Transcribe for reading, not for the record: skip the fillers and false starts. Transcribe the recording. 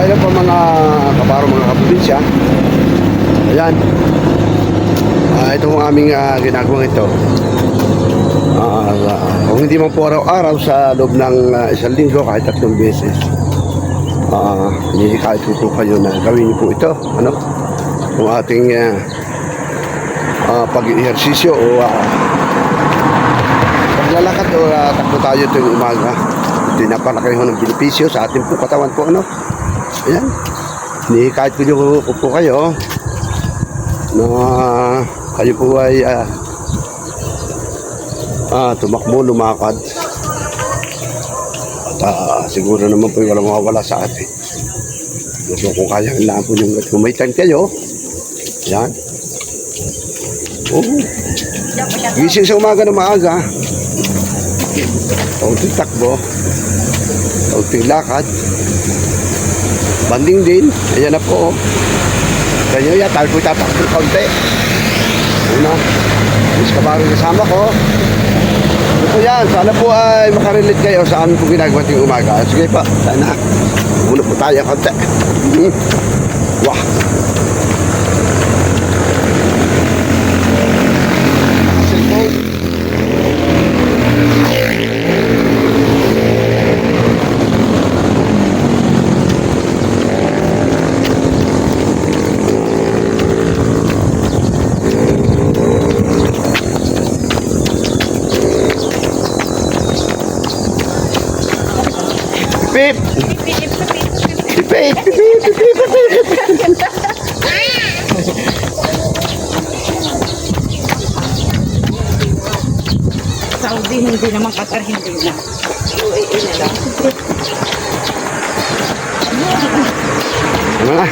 Ayan po mga kabaro, mga kaprobinsya. Ayan. Ito ang aming ginagawang ito. Kung hindi man po araw-araw sa loob ng isang linggo, kahit 3 beses, kahit po kayo na gawin niyo po ito. Ano? Kung ating pag-ehersisyo o paglalakad o takbo tayo ito yung umaga. Ito yung napalaki ng benepisyo sa ating po katawan po. Ano? Ayan. Kahit po kayo na kayo po ay tumakbo, lumakad, at siguro naman po walang mawawala sa atin. So kung kaya lang po yung kumaitan kayo, yan. Gising sa umaga na maaga, kaunting takbo, kaunting lakad, banding din, ayan na po. Ganyan yan, tayo po tatakbo kaunti. Una, mas kabaro kasama ko. Ito yan, sana po ay makarelate kayo sa amin po ginagawa ting umaga. Sige pa, sana. Muna po tayo konti. Wah! Pip! Pip! Pip! Pip! Saudi, hindi naman Qatar, hindi na. UAE na lang. Ano na?